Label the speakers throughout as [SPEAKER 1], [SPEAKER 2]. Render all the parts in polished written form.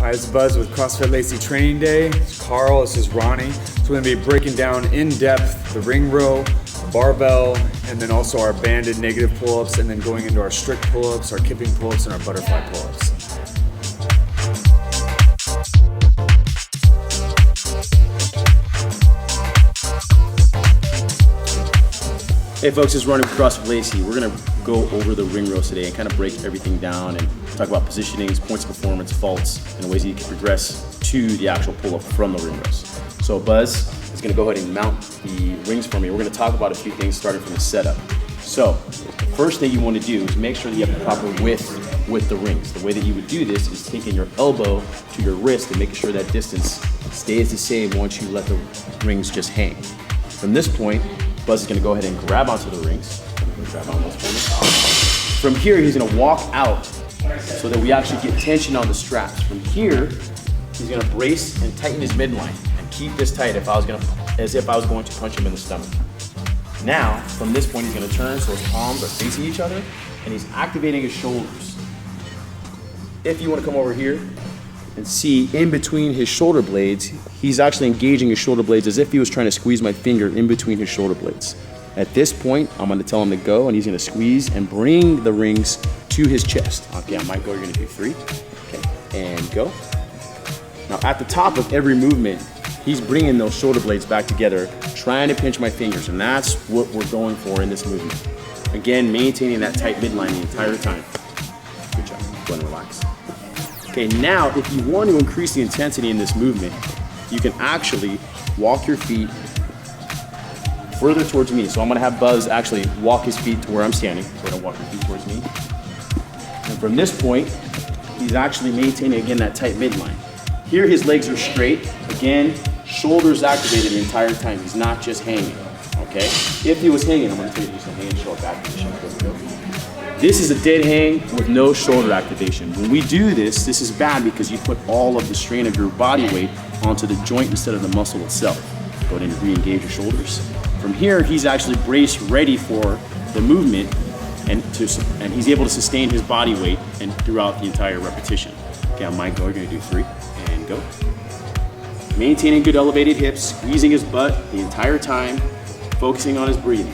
[SPEAKER 1] Hi, it's Buzz with CrossFit Lacy Training Day. It's Carl, this is Ronnie. So we're gonna be breaking down in depth the ring row, barbell, and then also our banded negative pull-ups, and then going into our strict pull-ups, our kipping pull-ups, and our butterfly pull-ups.
[SPEAKER 2] Hey folks, it's Ronnie with CrossFit Lacy. We're gonna go over the ring rows today and kind of break everything down and talk about positionings, points of performance, faults, and ways that you can progress to the actual pull-up from the ring rows. So Buzz is gonna go ahead and mount the rings for me. We're gonna talk about a few things starting from the setup. So the first thing you wanna do is make sure that you have the proper width with the rings. The way that you would do this is taking your elbow to your wrist and making sure that distance stays the same once you let the rings just hang. From this point, Buzz is gonna go ahead and grab onto the rings. Grab on those for me. From here, he's gonna walk out so that we actually get tension on the straps. From here, he's gonna brace and tighten his midline and keep this tight as if I was going to punch him in the stomach. Now, from this point, he's gonna turn so his palms are facing each other and he's activating his shoulders. If you wanna come over here and see in between his shoulder blades, he's actually engaging his shoulder blades as if he was trying to squeeze my finger in between his shoulder blades. At this point, I'm gonna tell him to go and he's gonna squeeze and bring the rings to his chest. Okay, on my go, you're gonna do 3. Okay, and go. Now at the top of every movement, he's bringing those shoulder blades back together, trying to pinch my fingers, and that's what we're going for in this movement. Again, maintaining that tight midline the entire time. Good job, go and relax. Okay, now if you want to increase the intensity in this movement, you can actually walk your feet further towards me. So I'm gonna have Buzz actually walk his feet to where I'm standing. Go ahead and walk your feet towards me. And from this point, he's actually maintaining, again, that tight midline. Here his legs are straight. Again, shoulders activated the entire time. He's not just hanging, okay? If he was hanging, I'm gonna tell you to hang and show back position. This is a dead hang with no shoulder activation. When we do this, this is bad because you put all of the strain of your body weight onto the joint instead of the muscle itself. Go ahead and re-engage your shoulders. From here, he's actually braced, ready for the movement, and he's able to sustain his body weight and throughout the entire repetition. Okay, on my go, you're gonna do 3, and go. Maintaining good elevated hips, squeezing his butt the entire time, focusing on his breathing.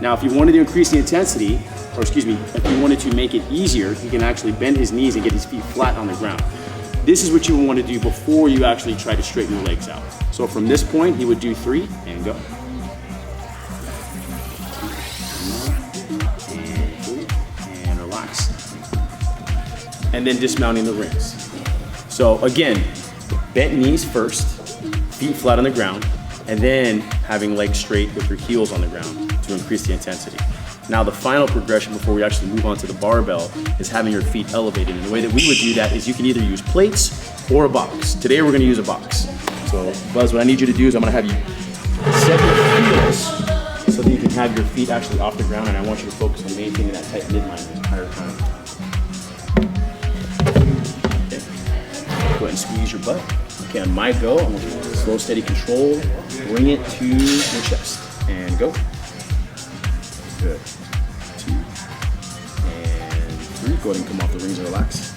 [SPEAKER 2] Now, if you wanted to increase the intensity, or excuse me, if you wanted to make it easier, he can actually bend his knees and get his feet flat on the ground. This is what you want to do before you actually try to straighten your legs out. So from this point, he would do 3, and go. And 3, and relax. And then dismounting the rings. So again, bent knees first, feet flat on the ground, and then having legs straight with your heels on the ground to increase the intensity. Now the final progression before we actually move on to the barbell is having your feet elevated. And the way that we would do that is you can either use plates or a box. Today we're gonna use a box. So Buzz, what I need you to do is I'm gonna have you set your heels so that you can have your feet actually off the ground, and I want you to focus on maintaining that tight midline the entire time. Okay. Go ahead and squeeze your butt. Okay, on my go, I'm gonna slow, steady control, bring it to your chest, and go. Good. 2, and 3. Go ahead and come off the rings and relax.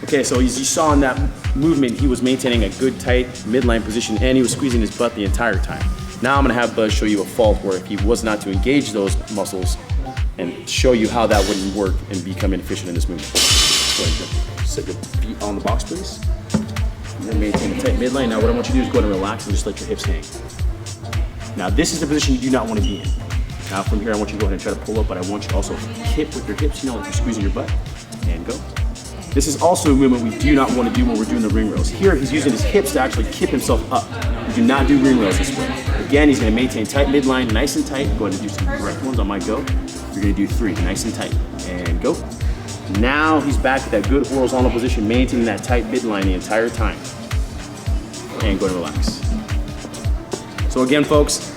[SPEAKER 2] Okay, so as you saw in that movement, he was maintaining a good tight midline position and he was squeezing his butt the entire time. Now I'm gonna have Buzz show you a fault where if he was not to engage those muscles and show you how that wouldn't work and become inefficient in this movement. Go ahead and set your feet on the box, please. And then maintain a tight midline. Now what I want you to do is go ahead and relax and just let your hips hang. Now this is the position you do not want to be in. Now from here, I want you to go ahead and try to pull up, but I want you to also kip with your hips, like you're squeezing your butt, and go. This is also a movement we do not want to do when we're doing the ring rows. Here, he's using his hips to actually kip himself up. We do not do ring rows this way. Again, he's gonna maintain tight midline, nice and tight. Go ahead and do some direct ones on my go. You're gonna do 3, nice and tight, and go. Now he's back to that good horizontal position, maintaining that tight midline the entire time. And go ahead and relax. So again, folks,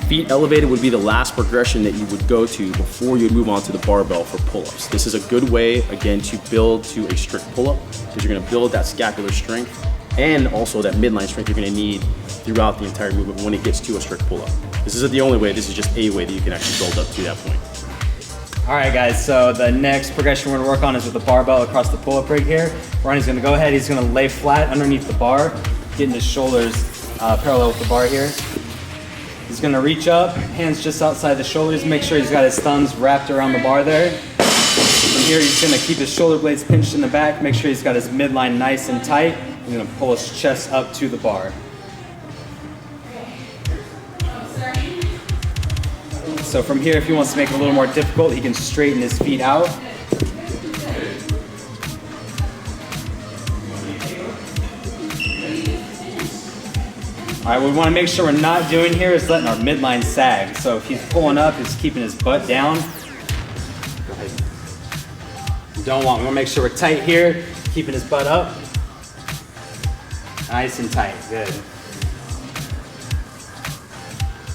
[SPEAKER 2] feet elevated would be the last progression that you would go to before you would move on to the barbell for pull-ups. This is a good way, again, to build to a strict pull-up because you're gonna build that scapular strength and also that midline strength you're gonna need throughout the entire movement when it gets to a strict pull-up. This isn't the only way, this is just a way that you can actually build up to that point.
[SPEAKER 3] All right, guys, so the next progression we're gonna work on is with the barbell across the pull-up rig here. Ronnie's gonna go ahead, he's gonna lay flat underneath the bar, getting his shoulders parallel with the bar here. He's gonna reach up, hands just outside the shoulders, make sure he's got his thumbs wrapped around the bar there. From here, he's gonna keep his shoulder blades pinched in the back, make sure he's got his midline nice and tight. He's gonna pull his chest up to the bar. So from here, if he wants to make it a little more difficult, he can straighten his feet out. All right, what we want to make sure we're not doing here is letting our midline sag. So if he's pulling up, he's keeping his butt down. We want to make sure we're tight here, keeping his butt up. Nice and tight, good.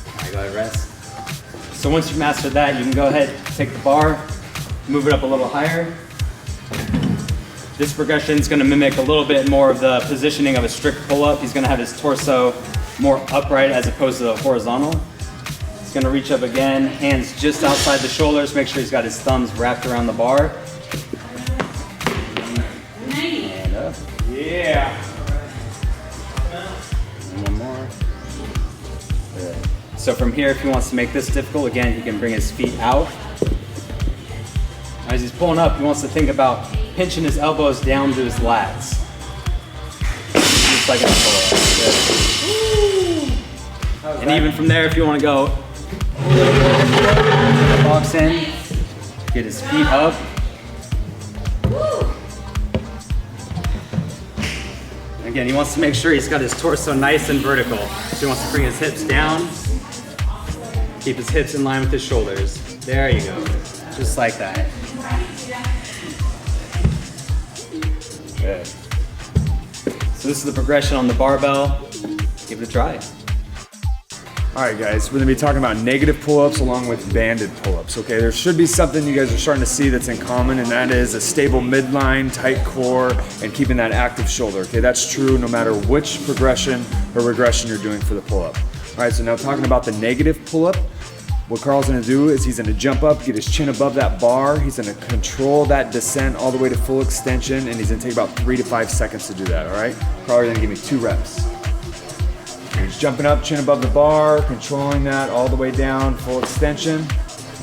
[SPEAKER 3] All right, go ahead, rest. So once you've mastered that, you can go ahead, take the bar, move it up a little higher. This progression is going to mimic a little bit more of the positioning of a strict pull-up. He's going to have his torso more upright as opposed to horizontal. He's going to reach up again, hands just outside the shoulders, make sure he's got his thumbs wrapped around the bar. And up. Yeah. And one more. Good. So from here, if he wants to make this difficult, again, he can bring his feet out. As he's pulling up, he wants to think about pinching his elbows down to his lats. Just like in a pull-up. And even from there, if you want to go box in, get his feet up. Again, he wants to make sure he's got his torso nice and vertical. So he wants to bring his hips down, keep his hips in line with his shoulders. There you go, just like that. Good. So this is the progression on the barbell. Give it a try.
[SPEAKER 1] All right, guys, we're gonna be talking about negative pull-ups along with banded pull-ups, okay? There should be something you guys are starting to see that's in common, and that is a stable midline, tight core, and keeping that active shoulder, okay? That's true no matter which progression or regression you're doing for the pull-up. All right, so now talking about the negative pull-up, what Carl's gonna do is he's gonna jump up, get his chin above that bar, he's gonna control that descent all the way to full extension, and he's gonna take about 3 to 5 seconds to do that, all right? Carl, you're gonna give me 2 reps. He's jumping up, chin above the bar, controlling that all the way down, full extension.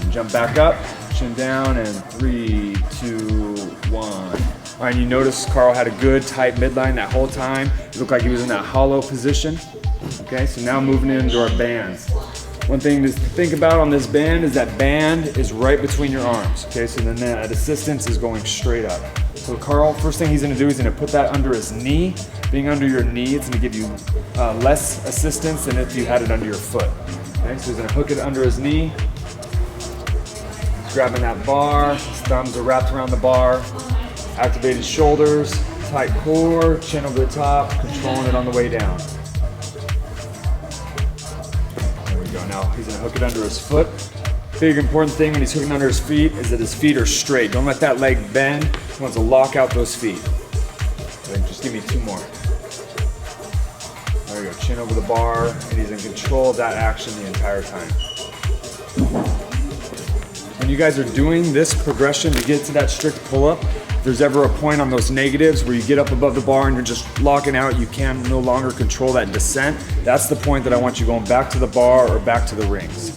[SPEAKER 1] And jump back up, chin down, and 3, 2, 1. All right, you notice Carl had a good tight midline that whole time. It looked like he was in that hollow position. Okay, so now moving into our bands. One thing to think about on this band is that band is right between your arms. Okay, so then that assistance is going straight up. So Carl, first thing he's gonna do is he's gonna put that under his knee. Being under your knee, it's gonna give you less assistance than if you had it under your foot. Okay, so he's gonna hook it under his knee. He's grabbing that bar, his thumbs are wrapped around the bar. Activate his shoulders, tight core, chin over the top, controlling it on the way down. There we go, now he's gonna hook it under his foot. Big important thing when he's hooking under his feet is that his feet are straight. Don't let that leg bend. He wants to lock out those feet. Then just give me 2 more. There we go, chin over the bar, and he's in control of that action the entire time. When you guys are doing this progression to get to that strict pull-up, if there's ever a point on those negatives where you get up above the bar and you're just locking out, you can no longer control that descent, that's the point that I want you going back to the bar or back to the rings.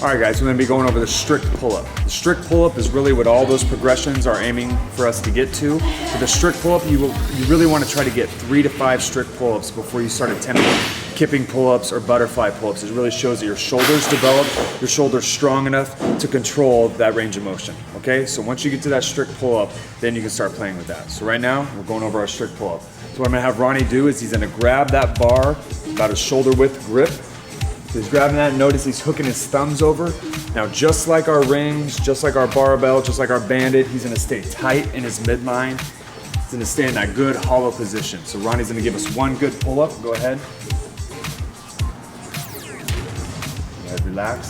[SPEAKER 1] All right, guys, we're gonna be going over the strict pull-up. The strict pull-up is really what all those progressions are aiming for us to get to. For the strict pull-up, you really wanna try to get 3 to 5 strict pull-ups before you start attempting kipping pull-ups or butterfly pull-ups. It really shows that your shoulders develop, your shoulders strong enough to control that range of motion, okay? So once you get to that strict pull-up, then you can start playing with that. So right now, we're going over our strict pull-up. So what I'm gonna have Ronnie do is he's gonna grab that bar, about a shoulder width grip. So he's grabbing that, and notice he's hooking his thumbs over. Now, just like our rings, just like our barbell, just like our banded, he's gonna stay tight in his midline. He's gonna stay in that good hollow position. So Ronnie's gonna give us 1 good pull-up. Go ahead. Go ahead, relax.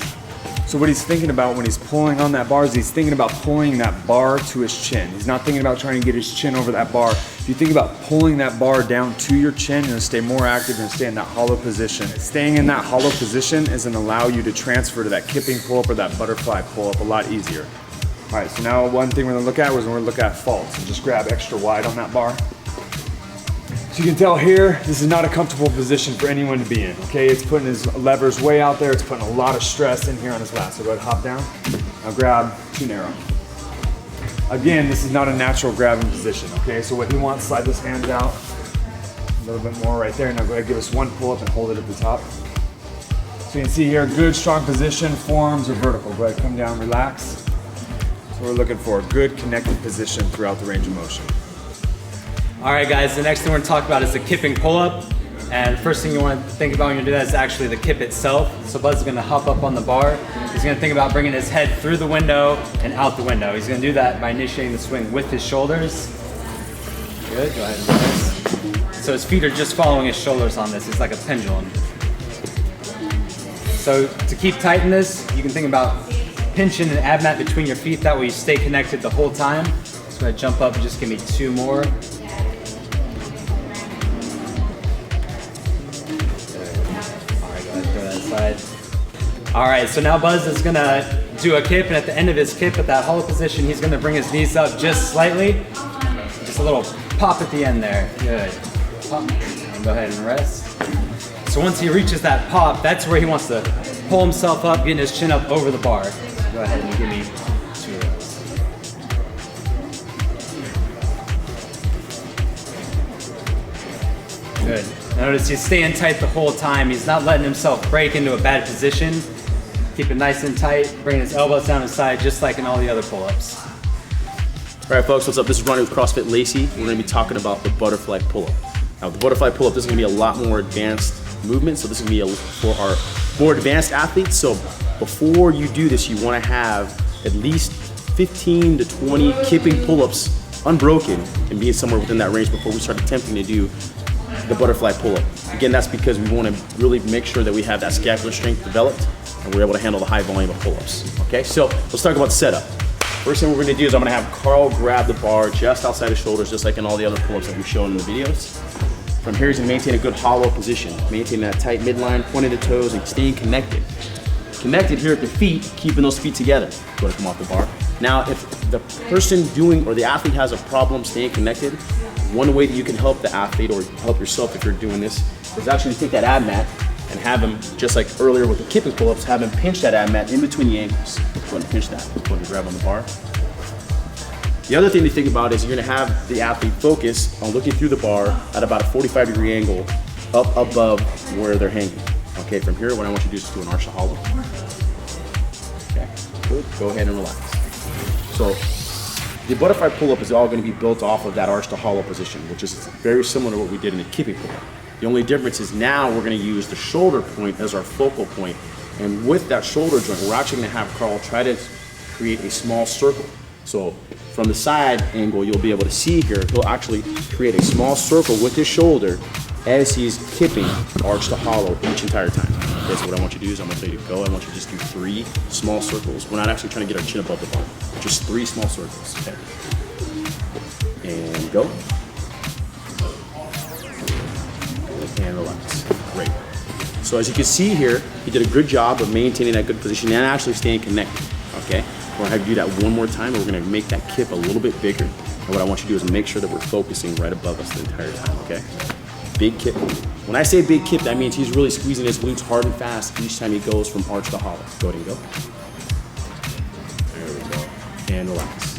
[SPEAKER 1] So what he's thinking about when he's pulling on that bar is he's thinking about pulling that bar to his chin. He's not thinking about trying to get his chin over that bar. If you think about pulling that bar down to your chin, you're gonna stay more active and stay in that hollow position. Staying in that hollow position is gonna allow you to transfer to that kipping pull-up or that butterfly pull-up a lot easier. All right, so now one thing we're gonna look at is we're gonna look at faults. So just grab extra wide on that bar. So you can tell here, this is not a comfortable position for anyone to be in, okay? It's putting his levers way out there. It's putting a lot of stress in here on his lat. So go ahead, hop down. Now grab too narrow. Again, this is not a natural grabbing position, okay? So what he wants, slide those hands out a little bit more right there. Now go ahead, give us one pull up and hold it at the top. So you can see here, good strong position, forearms are vertical. Go ahead, come down, relax. So we're looking for a good connected position throughout the range of motion.
[SPEAKER 3] All right, guys, the next thing we're gonna talk about is the kipping pull-up. And first thing you wanna think about when you do that is actually the kip itself. So Buzz is gonna hop up on the bar. He's gonna think about bringing his head through the window and out the window. He's gonna do that by initiating the swing with his shoulders. Good, go ahead and press. So his feet are just following his shoulders on this. It's like a pendulum. So to keep tight in this, you can think about pinching an ab mat between your feet. That way you stay connected the whole time. So I'm gonna jump up and just give me 2 more. All right, so now Buzz is gonna do a kip, and at the end of his kip, at that hollow position, he's gonna bring his knees up just slightly. Just a little pop at the end there. Good. Pop. And go ahead and rest. So once he reaches that pop, that's where he wants to pull himself up, getting his chin up over the bar. So go ahead and give me 2 of those. Good. Notice he's staying tight the whole time. He's not letting himself break into a bad position. Keep it nice and tight, bringing his elbows down his side, just like in all the other pull-ups.
[SPEAKER 2] All right, folks, what's up? This is Ronnie with CrossFit Lacey. We're gonna be talking about the butterfly pull-up. Now, the butterfly pull-up, this is gonna be a lot more advanced movement, so this is gonna be for our more advanced athletes. So before you do this, you wanna have at least 15 to 20 kipping pull-ups unbroken and being somewhere within that range before we start attempting to do the butterfly pull-up. Again, that's because we wanna really make sure that we have that scapular strength developed and we're able to handle the high volume of pull-ups. Okay, so let's talk about setup. First thing we're gonna do is I'm gonna have Carl grab the bar just outside his shoulders, just like in all the other pull-ups that we've shown in the videos. From here, he's gonna maintain a good hollow position, maintaining that tight midline, pointing the toes, and staying connected. Connected here at the feet, keeping those feet together. Go to come off the bar. Now, if the person doing or the athlete has a problem staying connected, one way that you can help the athlete or help yourself if you're doing this is actually take that ab mat and have him, just like earlier with the kipping pull-ups, have him pinch that ab mat in between the ankles. Go ahead and pinch that. Go ahead and grab on the bar. The other thing to think about is you're gonna have the athlete focus on looking through the bar at about a 45-degree angle up above where they're hanging. Okay, from here, what I want you to do is do an arch to hollow. Okay, good. Go ahead and relax. So the butterfly pull-up is all gonna be built off of that arch to hollow position, which is very similar to what we did in the kipping pull-up. The only difference is now we're gonna use the shoulder point as our focal point. And with that shoulder joint, we're actually gonna have Carl try to create a small circle. So from the side angle, you'll be able to see here, he'll actually create a small circle with his shoulder as he's kipping arch to hollow each entire time. Okay, so what I want you to do is I'm gonna tell you to go. I want you to just do 3 small circles. We're not actually trying to get our chin above the bar. Just 3 small circles. Okay. And go. And relax. Great. So as you can see here, he did a good job of maintaining that good position and actually staying connected. Okay. We're gonna have you do that one more time, and we're gonna make that kip a little bit bigger. And what I want you to do is make sure that we're focusing right above us the entire time, okay? Big kip. When I say big kip, that means he's really squeezing his glutes hard and fast each time he goes from arch to hollow. Go ahead and go. There we go. And relax.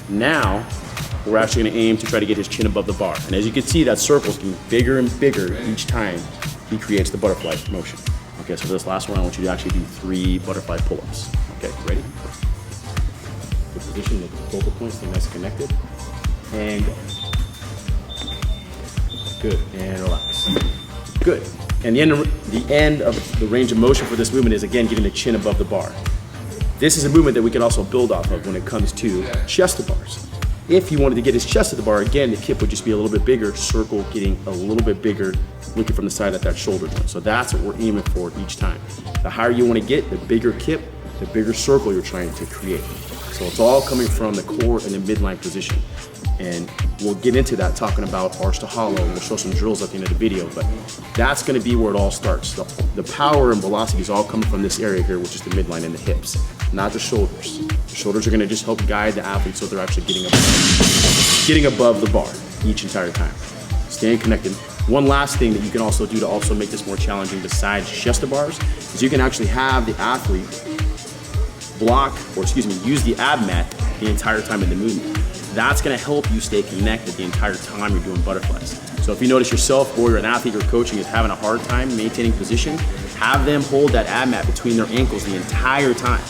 [SPEAKER 2] Now, we're actually gonna aim to try to get his chin above the bar. And as you can see, that circle's getting bigger and bigger each time he creates the butterfly motion. Okay, so for this last one, I want you to actually do 3 butterfly pull-ups. Okay, ready? Good position, make the focal point, stay nice and connected. And go. Good, and relax. Good. And the end of the range of motion for this movement is, again, getting the chin above the bar. This is a movement that we can also build off of when it comes to chest to bars. If you wanted to get his chest to the bar, again, the kip would just be a little bit bigger, circle getting a little bit bigger, looking from the side at that shoulder joint. So that's what we're aiming for each time. The higher you want to get, the bigger kip, the bigger circle you're trying to create. So it's all coming from the core and the midline position. And we'll get into that talking about arch to hollow. We'll show some drills at the end of the video, but that's gonna be where it all starts. The power and velocity is all coming from this area here, which is the midline and the hips, not the shoulders. The shoulders are gonna just help guide the athlete so they're actually getting above the bar each entire time. Staying connected. One last thing that you can also do to also make this more challenging besides just the bars is you can actually have the athlete use the ab mat the entire time in the movement. That's gonna help you stay connected the entire time you're doing butterflies. So if you notice yourself or you're an athlete you're coaching is having a hard time maintaining position, have them hold that ab mat between their ankles the entire time.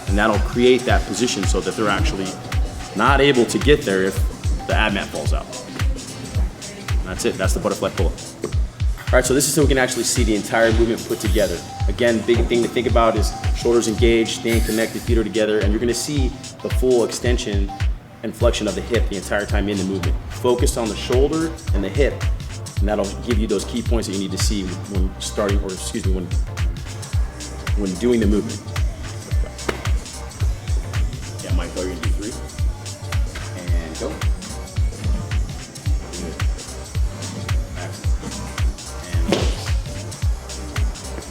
[SPEAKER 2] And that'll create that position so that they're actually not able to get there if the ab mat falls out. That's it, that's the butterfly pull-up. All right, so this is so we can actually see the entire movement put together. Again, big thing to think about is shoulders engaged, staying connected, feet are together, and you're gonna see the full extension and flexion of the hip the entire time in the movement. Focus on the shoulder and the hip, and that'll give you those key points that you need to see when when doing the movement. Yeah, Mike, go, you're gonna do 3. And go.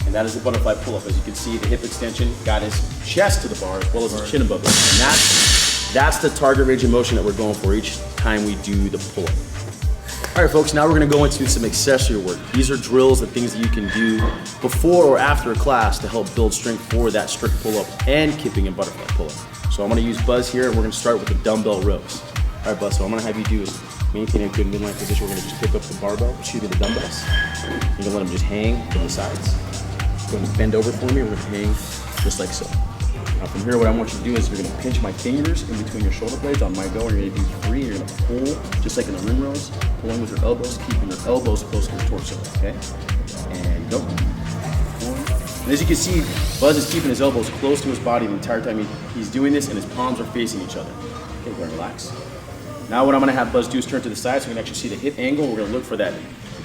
[SPEAKER 2] And that is the butterfly pull-up. As you can see, the hip extension got his chest to the bar as well as his chin above it. And that's the target range of motion that we're going for each time we do the pull-up. All right, folks, now we're gonna go into some accessory work. These are drills and things that you can do before or after a class to help build strength for that strict pull-up and kipping and butterfly pull-up. So I'm gonna use Buzz here, and we're gonna start with the dumbbell rows. All right, Buzz, so I'm gonna have you do is maintain a good midline position. We're gonna just pick up the barbell, the dumbbells. You're gonna let them just hang to the sides. You're gonna bend over for me, we're gonna hang just like so. Now from here, what I want you to do is you're gonna pinch my fingers in between your shoulder blades on my go, and you're gonna do 3, you're gonna pull, just like in the ring rows, pulling with your elbows, keeping your elbows close to your torso, okay? And go. 1. And as you can see, Buzz is keeping his elbows close to his body the entire time he's doing this, and his palms are facing each other. Okay, go and relax. Now what I'm gonna have Buzz do is turn to the side so we can actually see the hip angle. We're gonna look for that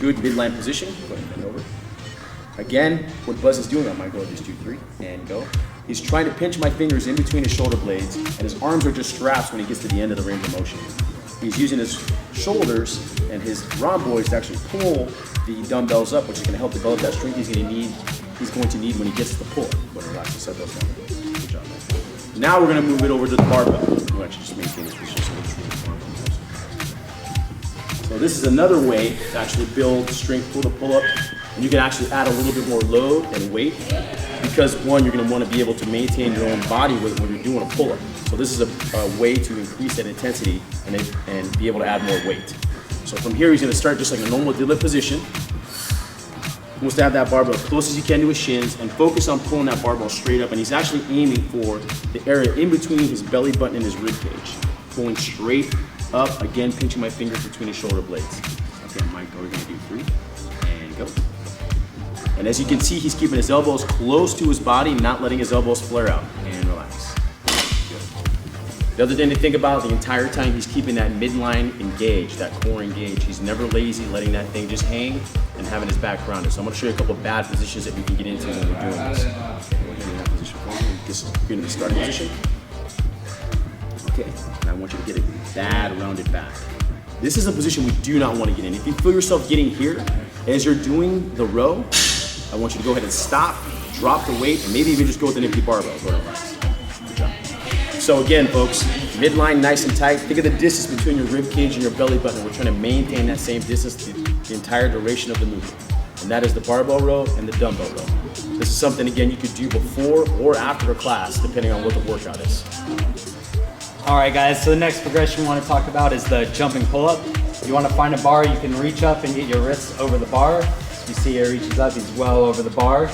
[SPEAKER 2] good midline position. Go ahead and bend over. Again, what Buzz is doing on my go, just do 3, and go. He's trying to pinch my fingers in between his shoulder blades, and his arms are just straps when he gets to the end of the range of motion. He's using his shoulders and his rhomboids to actually pull the dumbbells up, which is gonna help develop that strength he's going to need when he gets to the pull. But relax and set those down. Good job, man. Now we're gonna move it over to the barbell. We'll actually just maintain this position so it's really far. So this is another way to actually build strength for the pull-up. And you can actually add a little bit more load and weight because one, you're gonna wanna be able to maintain your own body weight when you're doing a pull-up. So this is a way to increase that intensity and be able to add more weight. So from here, he's gonna start just like a normal deadlift position. He wants to have that barbell as close as you can to his shins and focus on pulling that barbell straight up. And he's actually aiming for the area in between his belly button and his rib cage. Pulling straight up, again, pinching my fingers between his shoulder blades. Okay, Mike, we're gonna do 3, and go. And as you can see, he's keeping his elbows close to his body, not letting his elbows flare out. And relax. Good. The other thing to think about, the entire time he's keeping that midline engaged, that core engaged. He's never lazy, letting that thing just hang and having his back grounded. So I'm gonna show you a couple of bad positions that we can get into when we're doing this. Okay, we're getting in that position for me. You're in the starting position. Okay, and I want you to get a bad rounded back. This is a position we do not want to get in. If you feel yourself getting here, as you're doing the row, I want you to go ahead and stop, drop the weight, and maybe even just go with an empty barbell. Go ahead, relax. Good job. So again, folks, midline nice and tight. Think of the distance between your rib cage and your belly button. We're trying to maintain that same distance the entire duration of the movement. And that is the barbell row and the dumbbell row. This is something, again, you could do before or after a class, depending on what the workout is.
[SPEAKER 3] All right, guys, so the next progression we want to talk about is the jumping pull-up. You want to find a bar, you can reach up and get your wrists over the bar. You see he reaches up, he's well over the bar.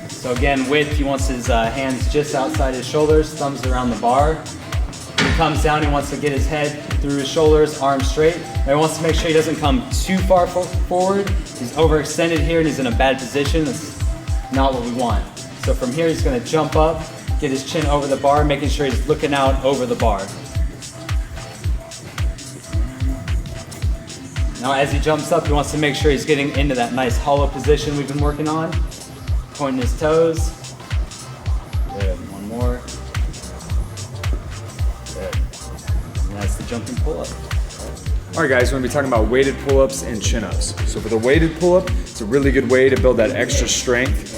[SPEAKER 3] So again, width, he wants his hands just outside his shoulders, thumbs around the bar. When he comes down, he wants to get his head through his shoulders, arms straight. And he wants to make sure he doesn't come too far forward. He's overextended here and he's in a bad position. That's not what we want. So from here, he's gonna jump up, get his chin over the bar, making sure he's looking out over the bar. Now as he jumps up, he wants to make sure he's getting into that nice hollow position we've been working on. Pointing his toes. Good, one more. Good. And that's the jumping pull-up.
[SPEAKER 1] All right guys, we're gonna be talking about weighted pull-ups and chin-ups. So for the weighted pull-up, it's a really good way to build that extra strength.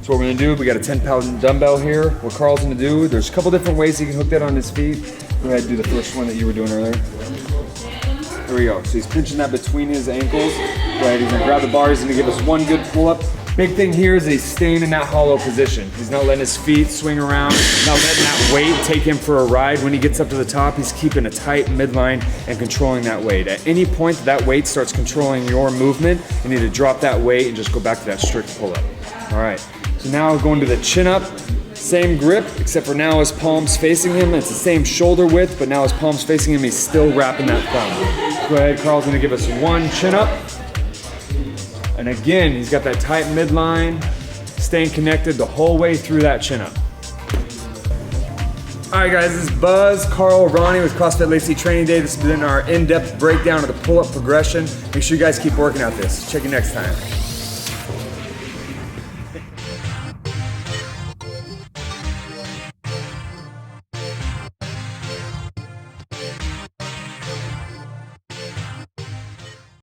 [SPEAKER 1] So what we're gonna do, we got a 10-pound dumbbell here. What Carl's gonna do, there's a couple different ways he can hook that on his feet. Go ahead and do the first one that you were doing earlier. There we go. So he's pinching that between his ankles. Go ahead, he's gonna grab the bar, he's gonna give us one good pull-up. Big thing here is he's staying in that hollow position. He's not letting his feet swing around, not letting that weight take him for a ride. When he gets up to the top, he's keeping a tight midline and controlling that weight. At any point that weight starts controlling your movement, you need to drop that weight and just go back to that strict pull-up. All right, so now going to the chin-up. Same grip, except for now his palms facing him. It's the same shoulder width, but now his palms facing him, he's still wrapping that thumb. Go ahead, Carl's gonna give us one chin-up. And again, he's got that tight midline, staying connected the whole way through that chin up. All right guys, this is Buzz, Carl, Ronnie with CrossFit Lacy Training Day. This has been our in-depth breakdown of the pull-up progression. Make sure you guys keep working out this. Check you next time.